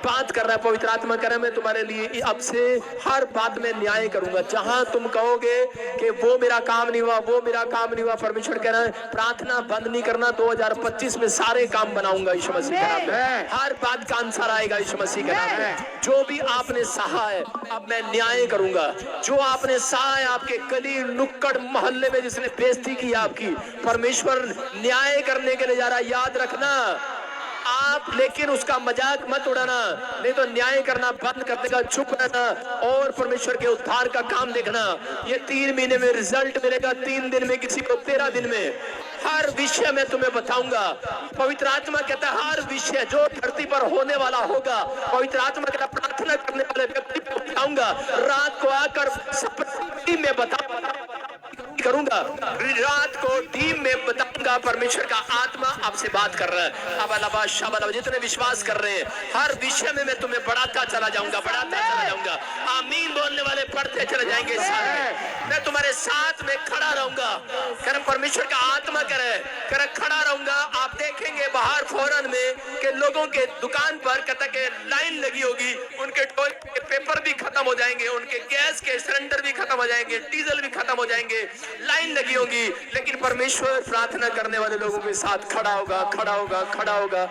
बात कर रहा है, पवित्र आत्मा कह रहा है मैं तुम्हारे लिए अब से हर बात में न्याय करूंगा। जहां तुम कहोगे कि वो मेरा काम नहीं हुआ, वो मेरा काम नहीं हुआ, परमेश्वर कह रहा है प्रार्थना बंद नहीं करना। 2025 में सारे काम बनाऊंगा यीशु मसीह के नाम में। हर बात का आंसर आएगा यीशु मसीह के नाम में। जो भी आपने सहा है अब मैं न्याय करूंगा। जो आपने सहा है, आपके गली नुक्कड़ मोहल्ले में जिसने बेइज्जती की आपकी, परमेश्वर न्याय करने के लिए जा रहा है। याद रखना आप लेकिन उसका मजाक मत उड़ाना, नहीं तो न्याय करना बंद कर देगा, चुप रहना और परमेश्वर के उद्धार का काम देखना। ये 3 महीने में रिजल्ट मिलेगा, 3 दिन में, किसी को 13 दिन में। हर विषय में तुम्हें बताऊंगा। पवित्र आत्मा कहता है हर विषय जो धरती पर होने वाला होगा, पवित्र आत्मा कहता है प्रार्थना करने वाले व्यक्ति को बताऊंगा, रात को आकर सपने में करूंगा, रात को टीम में बताऊंगा। परमेश्वर का आत्मा आपसे बात कर रहा है। अबा शाबा, जितने विश्वास कर रहे हैं हर विषय में मैं तुम्हें बढ़ाता चला जाऊंगा, बढ़ाता चला जाऊंगा। आमीन बोलने वाले बढ़ते चले जाएंगे। साथ में मैं तुम्हारे साथ में खड़ा रहूंगा। कर परमेश्वर का आत्मा करे कर खड़ा रहूंगा। आप देखेंगे बाहर फौरन में कि लोगों के दुकान पर कहता के लाइन लगी होगी, उनके टोल के पेपर भी खत्म हो जाएंगे, उनके गैस के सिलेंडर भी खत्म हो जाएंगे, डीजल भी खत्म हो जाएंगे, लाइन लगी होगी, लेकिन परमेश्वर प्रार्थना करने वाले लोगों के साथ खड़ा होगा, खड़ा होगा, खड़ा होगा,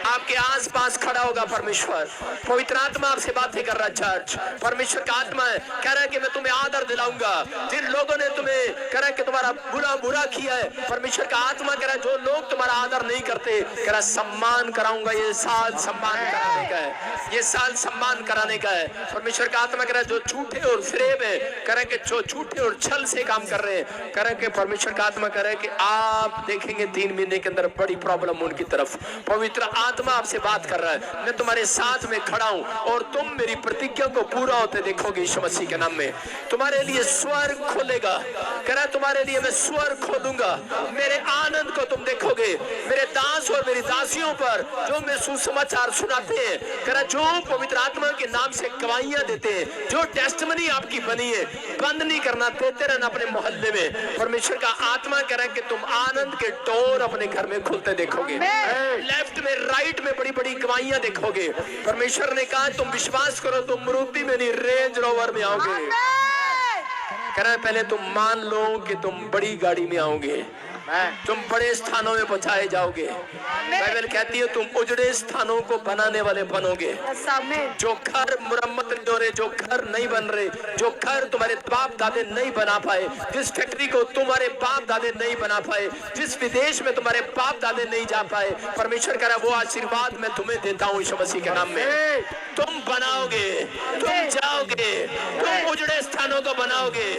आपके आसपास खड़ा होगा। परमेश्वर पवित्र आत्मा आपसे बातें कर रहा है। चर्च परमेश्वर का आत्मा है, कह रहा है कि मैं तुम्हें आदर दिलाऊंगा। जिन लोगों ने तुम्हें कह रहा है कि तुम्हारा बुरा किया है, परमेश्वर का आत्मा कह रहा है जो लोग तुम्हारा आदर नहीं करते, कह रहा सम्मान कराऊंगा। ये साल सम्मान कराने का है, ये साल सम्मान कराने का है। परमेश्वर का आत्मा कह रहा है जो झूठे और फ्रेब है, कह रहा है कि जो झूठे और छल से काम कर रहे हैं, कह रहा है कि परमेश्वर का आत्मा कह रहा है कि आप देखेंगे 3 महीने के अंदर बड़ी प्रॉब्लम उनकी तरफ। पवित्र आत्मा आपसे बात कर रहा है, मैं तुम्हारे साथ में खड़ा हूं और तुम मेरी प्रतिज्ञा को पूरा होते देखोगे। यीशु मसीह के नाम में तुम्हारे लिए स्वर्ग खोलेगा। कह रहा है तुम्हारे लिए मैं स्वर्ग खोलूंगा, मेरे आनंद को तुम देखोगे। मेरे दास और मेरी दासियों पर जो मैं सुसमाचार सुनाते हैं, कह रहा जो पवित्र आत्मा के नाम से गवाहियां देते हैं, जो टेस्टमनी आपकी बनी है, बंद नहीं करना, देते रहना अपने मोहल्ले में। परमेश्वर का आत्मा कह रहा है कि तुम आनंद के डोर अपने घर में खुलते देखोगे। लेफ्ट में राइट में बड़ी बड़ी गवाहियां देखोगे। परमेश्वर ने कहा तुम विश्वास करो, तुम मारुति में नहीं रेंज रोवर में आओगे। कह रहा है पहले तुम मान लो कि तुम बड़ी गाड़ी में आओगे, तुम बड़े स्थानों में पहुंचाए जाओगे। बाइबल कहती है तुम उजड़े स्थानों को बनाने वाले बनोगे। जो घर मुरम्मत नहीं हो रहे, जो घर नहीं बन रहे, जो घर तुम्हारे बाप दादे नहीं बना पाए, जिस फैक्ट्री को तुम्हारे बाप दादे नहीं बना पाए, जिस विदेश में तुम्हारे बाप दादे नहीं जा पाए, परमेश्वर कह रहा है वो आशीर्वाद मैं तुम्हें देता हूँ यीशु मसीह के नाम में। तुम बनाओगे, तुम जाओगे, तुम उजड़े स्थानों को बनाओगे,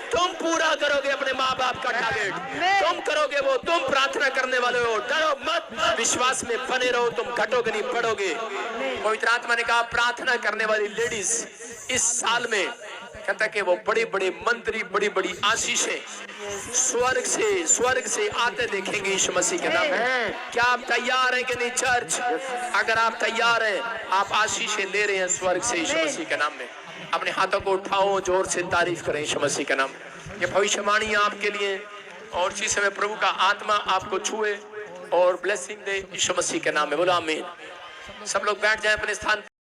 तुम पूरा करोगे अपने माँ बाप का टारगेट, तुम करोगे वो। तुम प्रार्थना करने वाले हो, डरो मत, विश्वास में बने रहो, तुम घटोगे नहीं बढ़ोगे। पवित्र आत्मा ने कहा प्रार्थना करने वाली लेडीज इस साल में कहता कि वो बड़े बड़े मंत्री, बड़ी बड़ी आशीषें स्वर्ग से आते देखेंगे यीशु मसीह के नाम में। क्या आप तैयार हैं कि नहीं चर्च? अगर आप तैयार हैं, आप आशीषें ले रहे हैं स्वर्ग से यीशु मसीह के नाम में, अपने हाथों को उठाओ, जोर से तारीफ करें यीशु मसीह के नाम। ये भविष्यवाणी आपके लिए और इसी समय प्रभु का आत्मा आपको छुए और ब्लेसिंग दे यीशु मसीह के नाम में। बोलो आमीन। सब लोग बैठ जाएं अपने स्थान पर।